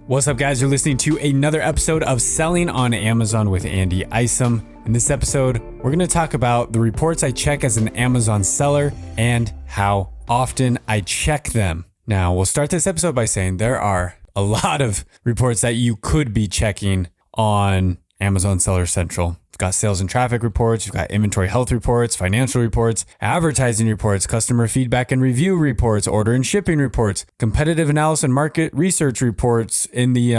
What's up, guys? You're listening to another episode of Selling on Amazon with Andy Isom. In this episode, we're going to talk about the reports I check as an Amazon seller and how often I check them. Now, we'll start this episode by saying there are a lot of reports that you could be checking on Amazon Seller Central. You've got sales and traffic reports, you've got inventory health reports, financial reports, advertising reports, customer feedback and review reports, order and shipping reports, competitive analysis and market research reports, in the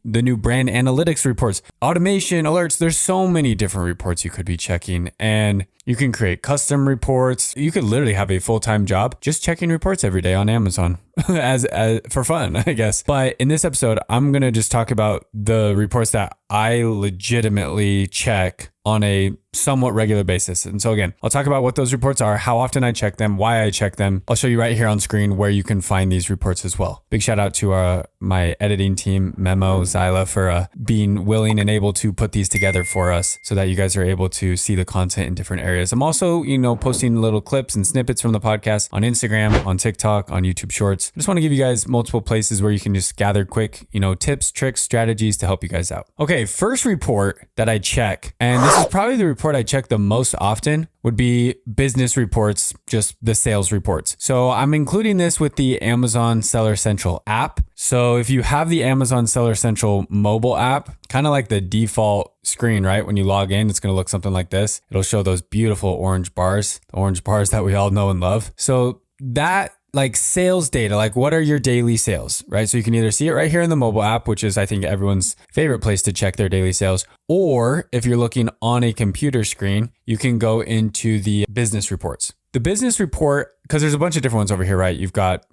new brand analytics reports, automation alerts. There's so many different reports you could be checking, and you can create custom reports. You could literally have a full-time job just checking reports every day on Amazon as for fun, I guess. But in this episode, I'm going to just talk about the reports that I legitimately check on a somewhat regular basis. And so again, I'll talk about what those reports are, how often I check them, why I check them. I'll show you right here on screen where you can find these reports as well. Big shout out to my editing team, Memo, Zyla, for being willing and able to put these together for us so that you guys are able to see the content in different areas. I'm also, posting little clips and snippets from the podcast on Instagram, on TikTok, on YouTube Shorts. I just want to give you guys multiple places where you can just gather quick, tips, tricks, strategies to help you guys out. Okay, first report that I check, and this is probably the report I check the most often, would be business reports, just the sales reports. So I'm including this with the Amazon Seller Central app. So if you have the Amazon Seller Central mobile app, kind of like the default screen, right? When you log in, it's going to look something like this. It'll show those beautiful orange bars, the orange bars that we all know and love. So that sales data, what are your daily sales, right? So you can either see it right here in the mobile app, which is, I think, everyone's favorite place to check their daily sales. Or if you're looking on a computer screen, you can go into the business reports. The business report, because there's a bunch of different ones over here, right? You've got,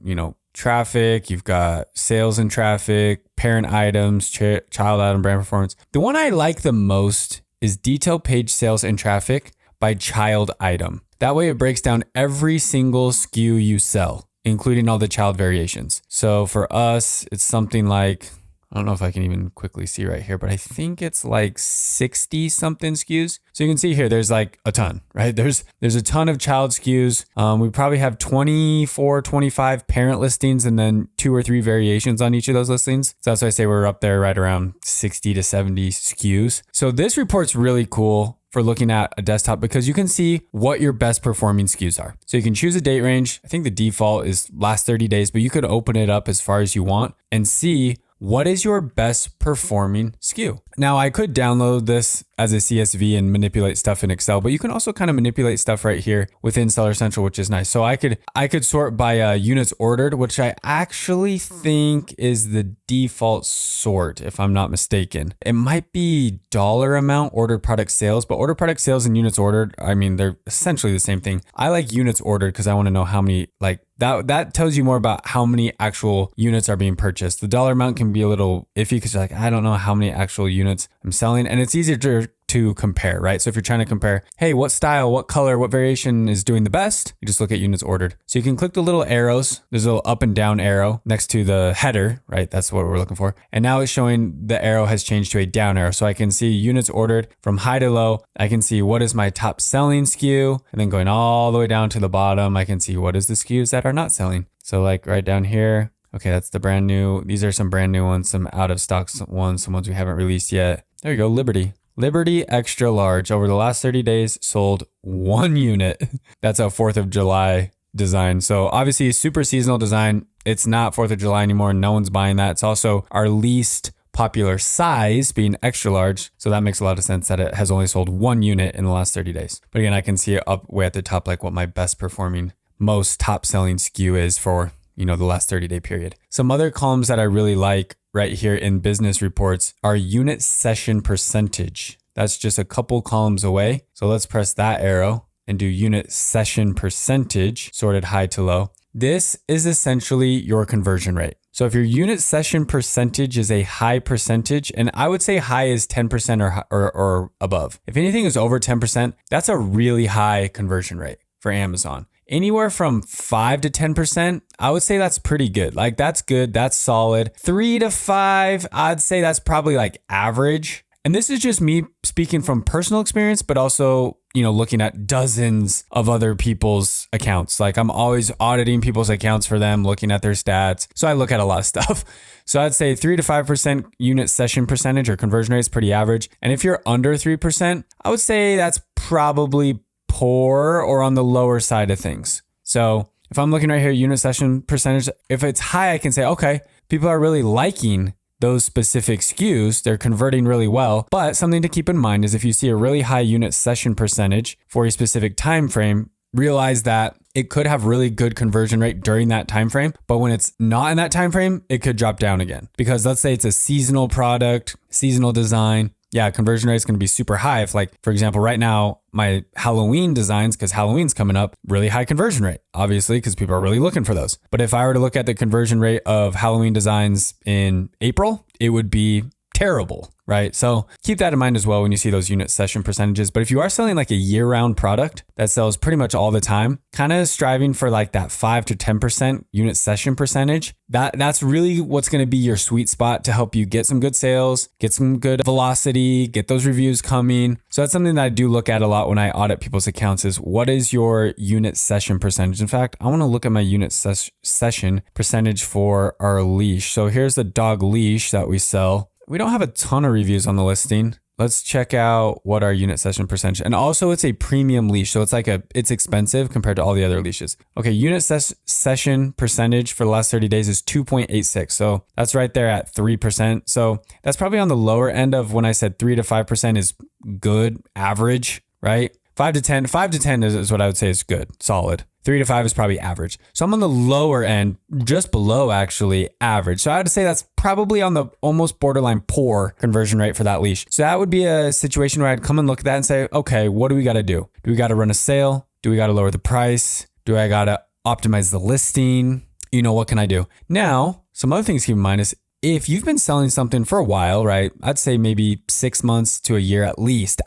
traffic, you've got sales and traffic, parent items, child item, brand performance. The one I like the most is detailed page sales and traffic by child item. That way it breaks down every single SKU you sell, including all the child variations. So for us, it's something like, I don't know if I can even quickly see right here, but I think it's 60 something SKUs. So you can see here, there's a ton, right? There's a ton of child SKUs. We probably have 24, 25 parent listings and then 2 or 3 variations on each of those listings. So that's why I say we're up there right around 60 to 70 SKUs. So this report's really cool for looking at a desktop because you can see what your best performing SKUs are. So you can choose a date range. I think the default is last 30 days, but you could open it up as far as you want and see what is your best performing SKU. Now, I could download this as a CSV and manipulate stuff in Excel, but you can also kind of manipulate stuff right here within Seller Central, which is nice. So I could sort by units ordered, which I actually think is the default sort, if I'm not mistaken. It might be dollar amount ordered product sales, but ordered product sales and units ordered, they're essentially the same thing. I like units ordered because I want to know how many, that tells you more about how many actual units are being purchased. The dollar amount can be a little iffy because you're I don't know how many actual units I'm selling, and it's easier to compare, right? So if you're trying to compare, hey, what style, what color, what variation is doing the best, you just look at units ordered. So you can click the little arrows. There's a little up and down arrow next to the header, right? That's what we're looking for. And now it's showing the arrow has changed to a down arrow. So I can see units ordered from high to low. I can see what is my top selling SKU, and then going all the way down to the bottom, I can see what is the SKUs that are not selling. So right down here, okay, that's the brand new. These are some brand new ones, some out of stock ones, some ones we haven't released yet. There you go, Liberty extra large. Over the last 30 days, sold 1 unit. That's a 4th of July design. So obviously super seasonal design. It's not 4th of July anymore. No one's buying that. It's also our least popular size, being extra large. So that makes a lot of sense that it has only sold 1 unit in the last 30 days. But again, I can see it up way at the top, what my best performing, most top selling SKU is for the last 30-day period. Some other columns that I really like right here in business reports are unit session percentage. That's just a couple columns away. So let's press that arrow and do unit session percentage, sorted high to low. This is essentially your conversion rate. So if your unit session percentage is a high percentage, and I would say high is 10% or above. If anything is over 10%, that's a really high conversion rate for Amazon. Anywhere from 5 to 10%, I would say that's pretty good. That's good. That's solid. 3 to 5, I'd say that's probably average. And this is just me speaking from personal experience, but also, looking at dozens of other people's accounts. Like I'm always auditing people's accounts for them, looking at their stats. So I look at a lot of stuff. So I'd say 3 to 5% unit session percentage or conversion rate is pretty average. And if you're under 3%, I would say that's probably poor or on the lower side of things. So if I'm looking right here, unit session percentage, if it's high, I can say, okay, people are really liking those specific SKUs, they're converting really well. But something to keep in mind is if you see a really high unit session percentage for a specific time frame, realize that it could have really good conversion rate during that time frame, but when it's not in that time frame, it could drop down again. Because let's say it's a seasonal product, seasonal design, yeah, conversion rate is going to be super high. If like, for example, right now, my Halloween designs, because Halloween's coming up, really high conversion rate, obviously, because people are really looking for those. But if I were to look at the conversion rate of Halloween designs in April, it would be terrible, right? So keep that in mind as well when you see those unit session percentages. But if you are selling like a year-round product that sells pretty much all the time, kind of striving for like that 5 to 10% unit session percentage, that's really what's going to be your sweet spot to help you get some good sales, get some good velocity, get those reviews coming. So that's something that I do look at a lot when I audit people's accounts is what is your unit session percentage? In fact, I want to look at my unit session percentage for our leash. So here's the dog leash that we sell. We don't have a ton of reviews on the listing. Let's check out what our unit session percentage, and also it's a premium leash. So it's expensive compared to all the other leashes. Okay. Unit session percentage for the last 30 days is 2.86. So that's right there at 3%. So that's probably on the lower end of when I said 3 to 5% is good, average, right? 5 to 10 is what I would say is good, solid. 3 to 5 is probably average. So I'm on the lower end, just below actually average. So I would say that's probably on the almost borderline poor conversion rate for that leash. So that would be a situation where I'd come and look at that and say, okay, what do we got to do? Do we got to run a sale? Do we got to lower the price? Do I got to optimize the listing? What can I do? Now, some other things to keep in mind is if you've been selling something for a while, right? I'd say maybe 6 months to a year at least,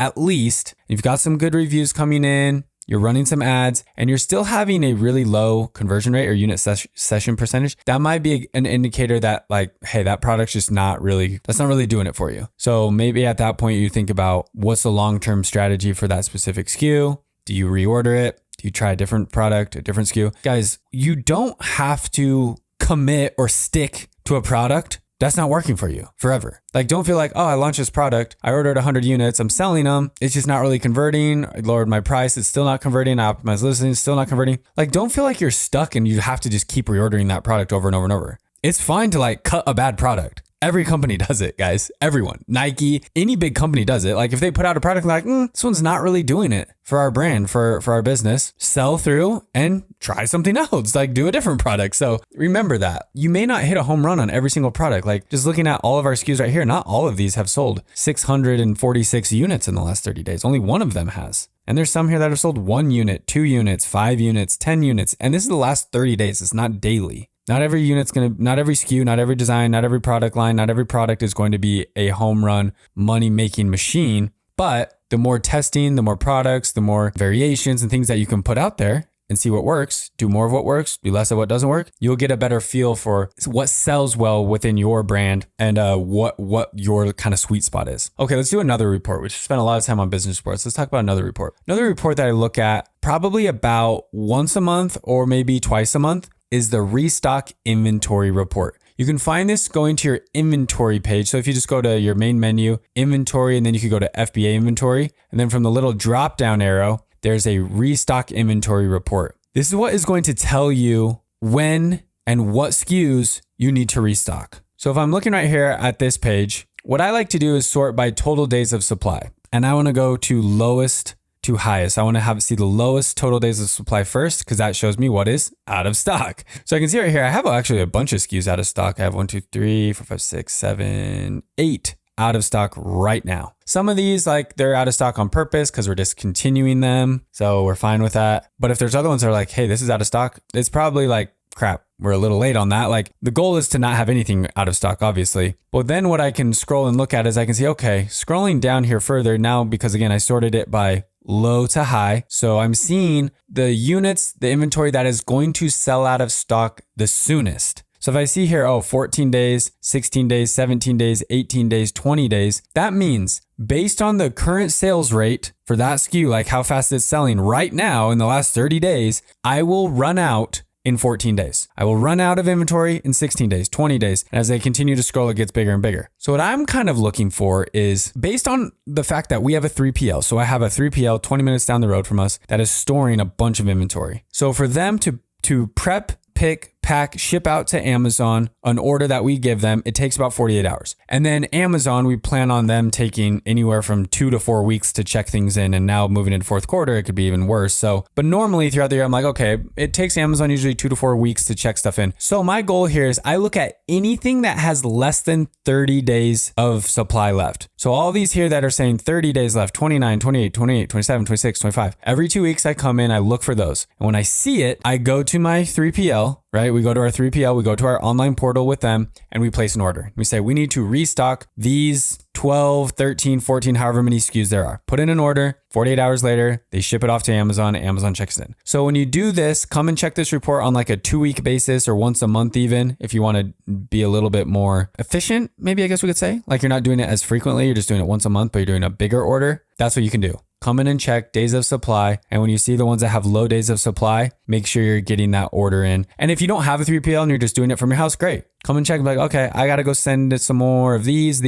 you've got some good reviews coming in, you're running some ads, and you're still having a really low conversion rate or unit session percentage, that might be an indicator that like, hey, that product's just not really doing it for you. So maybe at that point you think about what's the long-term strategy for that specific SKU? Do you reorder it? Do you try a different product, a different SKU? Guys, you don't have to commit or stick to a product that's not working for you forever. Like, don't feel like, oh, I launched this product, I ordered 100 units, I'm selling them, it's just not really converting. I lowered my price, it's still not converting. I optimized listing, it's still not converting. Like, don't feel like you're stuck and you have to just keep reordering that product over and over and over. It's fine to like cut a bad product. Every company does it, guys. Everyone. Nike, any big company does it. Like if they put out a product like, this one's not really doing it for our brand, for our business, sell through and try something else, like do a different product. So remember that. You may not hit a home run on every single product. Like just looking at all of our SKUs right here, not all of these have sold 646 units in the last 30 days. Only one of them has. And there's some here that have sold 1 unit, 2 units, 5 units, 10 units. And this is the last 30 days. It's not daily. Not every SKU, not every design, not every product line, not every product is going to be a home run money-making machine. But the more testing, the more products, the more variations and things that you can put out there and see what works, do more of what works, do less of what doesn't work, you'll get a better feel for what sells well within your brand and what your kind of sweet spot is. Okay, let's do another report. We spent a lot of time on business reports. Let's talk about another report. Another report that I look at probably about once a month or maybe twice a month is the restock inventory report. You can find this going to your inventory page. So if you just go to your main menu, inventory, and then you could go to FBA inventory. And then from the little drop down arrow, there's a restock inventory report. This is what is going to tell you when and what SKUs you need to restock. So if I'm looking right here at this page, what I like to do is sort by total days of supply. And I want to go to lowest to highest. I want to see the lowest total days of supply first because that shows me what is out of stock. So I can see right here, I have actually a bunch of SKUs out of stock. I have 1, 2, 3, 4, 5, 6, 7, 8 out of stock right now. Some of these, like they're out of stock on purpose because we're discontinuing them. So we're fine with that. But if there's other ones that are like, hey, this is out of stock, it's probably like, crap, we're a little late on that. Like the goal is to not have anything out of stock, obviously. But then what I can scroll and look at is I can see, okay, scrolling down here further now, because again, I sorted it by low to high. So I'm seeing the units, the inventory that is going to sell out of stock the soonest. So if I see here, 14 days, 16 days, 17 days, 18 days, 20 days, that means based on the current sales rate for that SKU, like how fast it's selling right now in the last 30 days, I will run out in 14 days. I will run out of inventory in 16 days, 20 days. And as they continue to scroll, it gets bigger and bigger. So what I'm kind of looking for is based on the fact that we have a 3PL. So I have a 3PL 20 minutes down the road from us that is storing a bunch of inventory. So for them to prep, pick, pack, ship out to Amazon, an order that we give them, it takes about 48 hours. And then Amazon, we plan on them taking anywhere from 2 to 4 weeks to check things in. And now moving into fourth quarter, it could be even worse. So, but normally throughout the year, I'm like, okay, it takes Amazon usually 2 to 4 weeks to check stuff in. So my goal here is I look at anything that has less than 30 days of supply left. So all these here that are saying 30 days left, 29, 28, 28, 27, 26, 25. Every 2 weeks I come in, I look for those. And when I see it, I go to my 3PL, right? We go to our 3PL, we go to our online portal with them, and we place an order. We say, we need to restock these 12, 13, 14, however many SKUs there are. Put in an order, 48 hours later, they ship it off to Amazon, Amazon checks it in. So when you do this, come and check this report on like a 2-week basis or once a month even, if you want to be a little bit more efficient, maybe I guess we could say. Like you're not doing it as frequently, you're just doing it once a month, but you're doing a bigger order. That's what you can do. Come in and check days of supply. And when you see the ones that have low days of supply, make sure you're getting that order in. And if you don't have a 3PL and you're just doing it from your house, great. Come and check and be like, okay, I got to go send some more of these.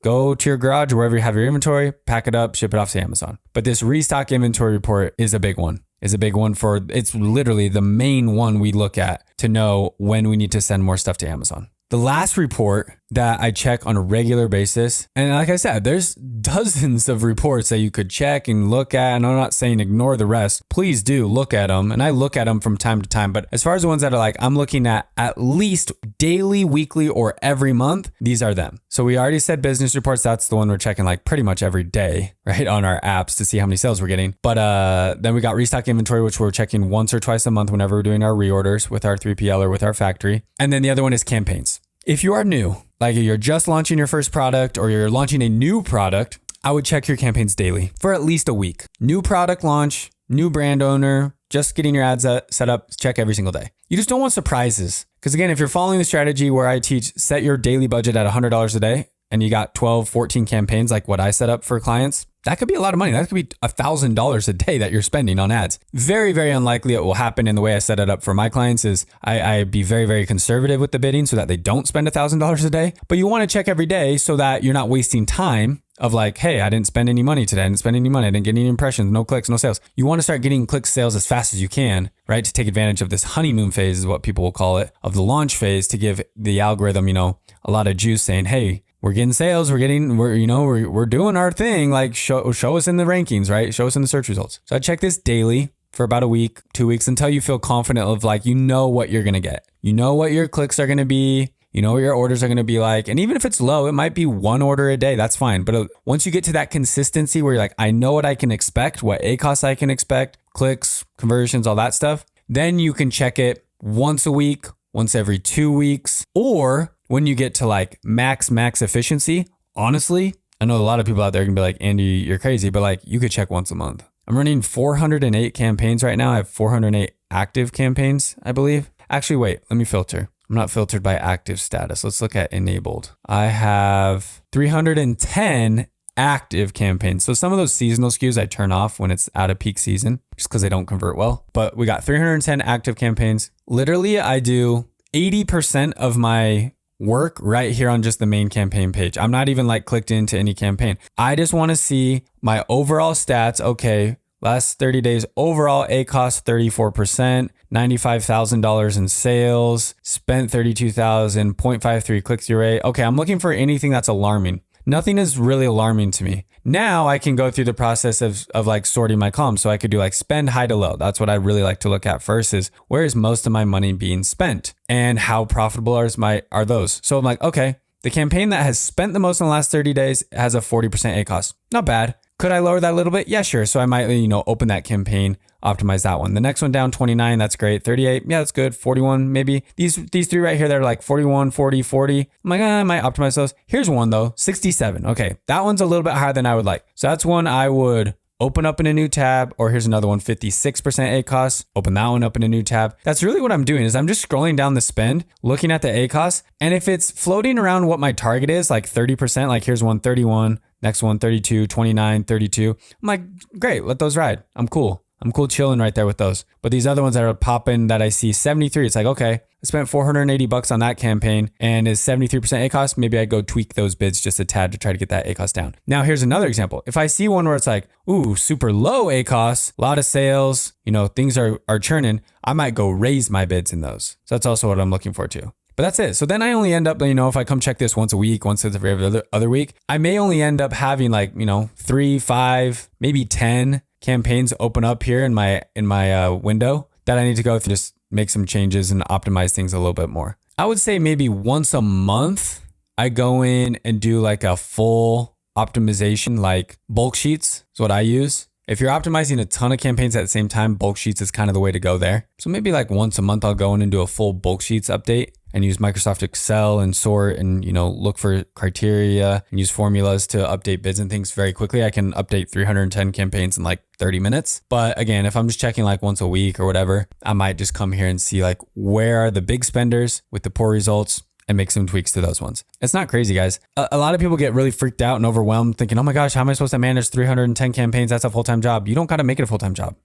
Go to your garage, wherever you have your inventory, pack it up, ship it off to Amazon. But this restock inventory report is a big one. It's literally the main one we look at to know when we need to send more stuff to Amazon. The last report that I check on a regular basis, and like I said, there's dozens of reports that you could check and look at, and I'm not saying ignore the rest. Please do look at them, and I look at them from time to time. But as far as the ones that are like, I'm looking at least daily, weekly, or every month, these are them. So we already said business reports. That's the one we're checking like pretty much every day, right, on our apps to see how many sales we're getting. But then we got restock inventory, which we're checking once or twice a month whenever we're doing our reorders with our 3PL or with our factory. And then the other one is campaigns. If you are new, like you're just launching your first product or you're launching a new product, I would check your campaigns daily for at least a week. New product launch, new brand owner, just getting your ads set up, check every single day. You just don't want surprises. Because again, if you're following the strategy where I teach, set your daily budget at $100 a day and you got 12, 14 campaigns like what I set up for clients, that could be a lot of money. That could be $1,000 a day that you're spending on ads. Very, very unlikely it will happen. And the way I set it up for my clients is I be very, very conservative with the bidding so that they don't spend $1,000 a day. But you want to check every day so that you're not wasting time of like, hey, I didn't spend any money today. I didn't spend any money. I didn't get any impressions, no clicks, no sales. You want to start getting clicks, sales as fast as you can, right? To take advantage of this honeymoon phase is what people will call it, of the launch phase, to give the algorithm, a lot of juice saying, hey, we're getting sales. We're doing our thing. Like show us in the rankings, right? Show us in the search results. So I check this daily for about a week, 2 weeks, until you feel confident of like, what you're going to get. You know what your clicks are going to be. You know what your orders are going to be like. And even if it's low, it might be one order a day. That's fine. But once you get to that consistency where you're like, I know what I can expect, what ACoS I can expect, clicks, conversions, all that stuff, then you can check it once a week, once every 2 weeks, or when you get to like max efficiency. Honestly, I know a lot of people out there can be like, Andy, you're crazy, but like you could check once a month. I'm running 408 campaigns right now. I have 408 active campaigns, I believe. Actually, wait, let me filter. I'm not filtered by active status. Let's look at enabled. I have 310 active campaigns. So some of those seasonal SKUs I turn off when it's out of peak season just because they don't convert well. But we got 310 active campaigns. Literally, I do 80% of my work right here on just the main campaign page. I'm not even like clicked into any campaign. I just want to see my overall stats. Okay, last 30 days, overall ACoS 34%, $95,000 in sales, spent 32,000, 0.53 click-through rate. Okay, I'm looking for anything that's alarming. Nothing is really alarming to me. Now I can go through the process of like sorting my columns. So I could do like spend high to low. That's what I really like to look at first, is where is most of my money being spent and how profitable are those? So I'm like, okay, the campaign that has spent the most in the last 30 days has a 40% ACoS. Not bad. Could I lower that a little bit? Yeah, sure. So I might, open that campaign, optimize that one. The next one down, 29, that's great. 38, yeah, that's good. 41, maybe. These three right here, they're like 41, 40, 40. I'm like, I might optimize those. Here's one though, 67. Okay, that one's a little bit higher than I would like. So that's one I would open up in a new tab, or here's another one, 56% ACOS, open that one up in a new tab. That's really what I'm doing is I'm just scrolling down the spend, looking at the ACOS, and if it's floating around what my target is, like 30%, like here's one 31, next one 32, 29, 32, I'm like, great, let those ride. I'm cool chilling right there with those. But these other ones that are popping that I see 73, it's like, okay, I spent $480 on that campaign and is 73% ACOS. Maybe I go tweak those bids just a tad to try to get that ACOS down. Now here's another example. If I see one where it's like, ooh, super low ACOS, a lot of sales, things are churning, I might go raise my bids in those. So that's also what I'm looking for too. But that's it. So then I only end up, if I come check this once a week, once every other week, I may only end up having 3, 5, maybe 10 campaigns open up here in my window that I need to go through, just make some changes and optimize things a little bit more. I would say maybe once a month, I go in and do like a full optimization, like bulk sheets is what I use. If you're optimizing a ton of campaigns at the same time, bulk sheets is kind of the way to go there. So maybe like once a month, I'll go in and do a full bulk sheets update and use Microsoft Excel and sort and, look for criteria and use formulas to update bids and things very quickly. I can update 310 campaigns in like 30 minutes. But again, if I'm just checking like once a week or whatever, I might just come here and see like where are the big spenders with the poor results and make some tweaks to those ones. It's not crazy, guys. A lot of people get really freaked out and overwhelmed thinking, oh my gosh, how am I supposed to manage 310 campaigns? That's a full-time job. You don't got to make it a full-time job.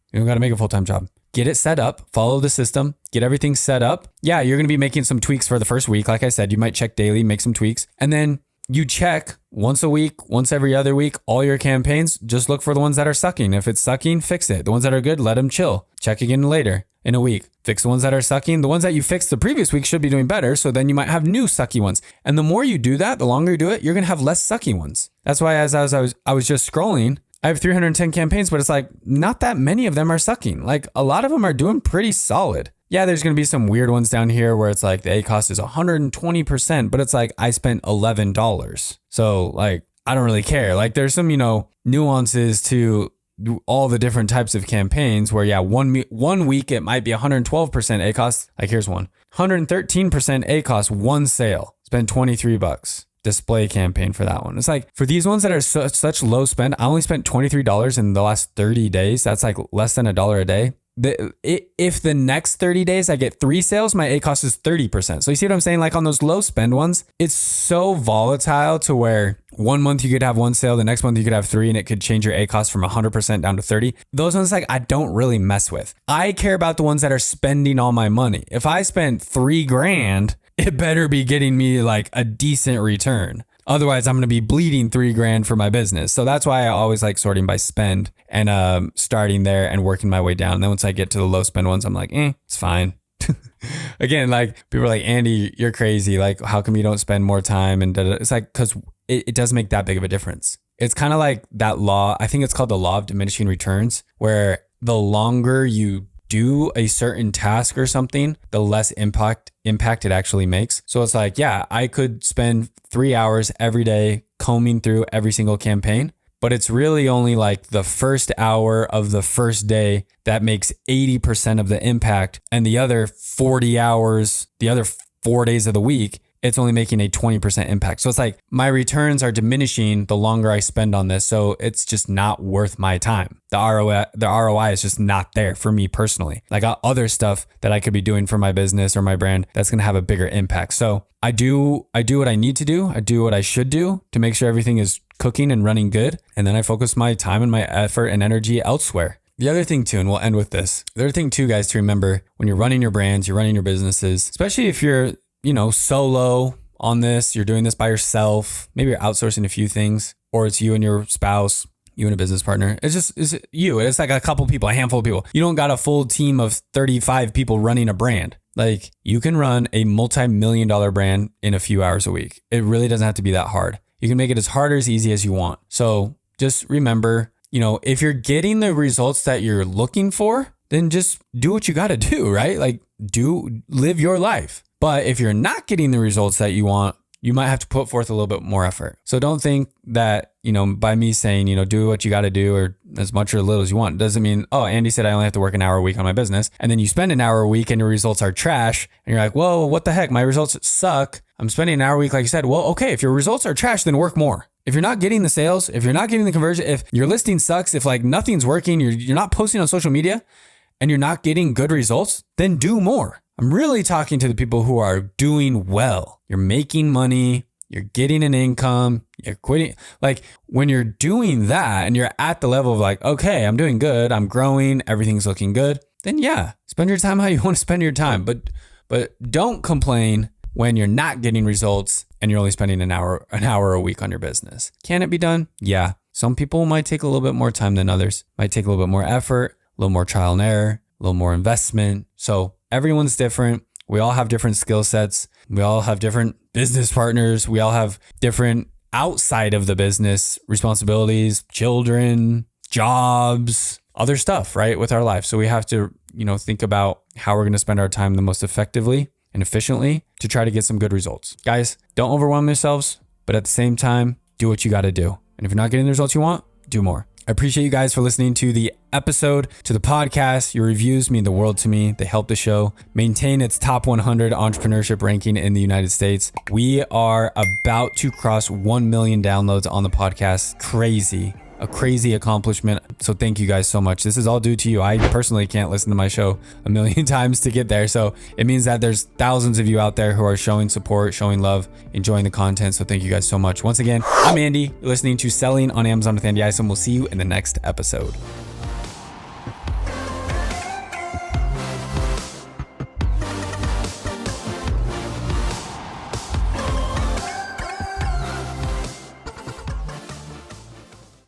Get it set up, follow the system, get everything set up. Yeah, you're going to be making some tweaks for the first week. Like I said, you might check daily, make some tweaks. And then you check once a week, once every other week, all your campaigns. Just look for the ones that are sucking. If it's sucking, fix it. The ones that are good, let them chill. Check again later in a week. Fix the ones that are sucking. The ones that you fixed the previous week should be doing better. So then you might have new sucky ones. And the more you do that, the longer you do it, you're going to have less sucky ones. That's why as I was just scrolling, I have 310 campaigns, but it's like not that many of them are sucking. Like a lot of them are doing pretty solid. Yeah, there's going to be some weird ones down here where it's like the ACOS is 120%, but it's like I spent $11. So like, I don't really care. Like there's some, nuances to all the different types of campaigns where, yeah, one week it might be 112% ACOS. Like here's one, 113% ACOS, one sale, spend $23. Display campaign for that one. It's like for these ones that are such low spend, I only spent $23 in the last 30 days. That's like less than $1 a day. If the next 30 days I get 3 sales, my ACOS is 30%. So you see what I'm saying? Like on those low spend ones, it's so volatile to where one month you could have 1 sale, the next month you could have 3, and it could change your ACOS from 100% down to 30. Those ones like I don't really mess with. I care about the ones that are spending all my money. If I spent $3,000, it better be getting me like a decent return. Otherwise, I'm going to be bleeding $3,000 for my business. So that's why I always like sorting by spend and starting there and working my way down. And then once I get to the low spend ones, I'm like, it's fine. Again, like people are like, Andy, you're crazy. Like, how come you don't spend more time? And it's like, because it does make that big of a difference. It's kind of like that law. I think it's called the law of diminishing returns, where the longer you do a certain task or something, the less impact it actually makes. So it's like, yeah, I could spend 3 hours every day combing through every single campaign, but it's really only like the first hour of the first day that makes 80% of the impact, and the other 40 hours, the other 4 days of the week, it's only making a 20% impact. So it's like my returns are diminishing the longer I spend on this. So it's just not worth my time. The ROI is just not there for me personally. I got other stuff that I could be doing for my business or my brand that's going to have a bigger impact. So I do what I need to do. I do what I should do to make sure everything is cooking and running good. And then I focus my time and my effort and energy elsewhere. The other thing too, and we'll end with this. The other thing too, guys, to remember when you're running your brands, you're running your businesses, especially if you're solo on this, you're doing this by yourself, maybe you're outsourcing a few things, or it's you and your spouse, you and a business partner. It's you. It's like a couple people, a handful of people. You don't got a full team of 35 people running a brand. Like you can run a multi-million-dollar brand in a few hours a week. It really doesn't have to be that hard. You can make it as hard or as easy as you want. So just remember, if you're getting the results that you're looking for, then just do what you got to do, right? Like live your life. But if you're not getting the results that you want, you might have to put forth a little bit more effort. So don't think that, by me saying, do what you got to do or as much or little as you want, it doesn't mean, oh, Andy said I only have to work an hour a week on my business. And then you spend an hour a week and your results are trash. And you're like, whoa, what the heck? My results suck. I'm spending an hour a week, like you said. Well, okay, if your results are trash, then work more. If you're not getting the sales, if you're not getting the conversion, if your listing sucks, if like nothing's working, you're not posting on social media and you're not getting good results, then do more. I'm really talking to the people who are doing well. You're making money, you're getting an income, you're quitting. Like when you're doing that and you're at the level of like, okay, I'm doing good, I'm growing, everything's looking good, then yeah, spend your time how you want to spend your time. But don't complain when you're not getting results and you're only spending an hour a week on your business. Can it be done? Yeah. Some people might take a little bit more time than others, might take a little bit more effort, a little more trial and error, a little more investment. So everyone's different. We all have different skill sets. We all have different business partners. We all have different outside of the business responsibilities, children, jobs, other stuff, right, with our life. So we have to, think about how we're going to spend our time the most effectively and efficiently to try to get some good results. Guys, don't overwhelm yourselves, but at the same time, do what you got to do. And if you're not getting the results you want, do more. I appreciate you guys for listening to the episode, to the podcast. Your reviews mean the world to me. They help the show maintain its top 100 entrepreneurship ranking in the United States. We are about to cross 1 million downloads on the podcast. Crazy. A crazy accomplishment. So thank you guys so much. This is all due to you. I personally can't listen to my show a million times to get there. So it means that there's thousands of you out there who are showing support, showing love, enjoying the content. So thank you guys so much. Once again, I'm Andy. You're listening to Selling on Amazon with Andy Isom. We'll see you in the next episode.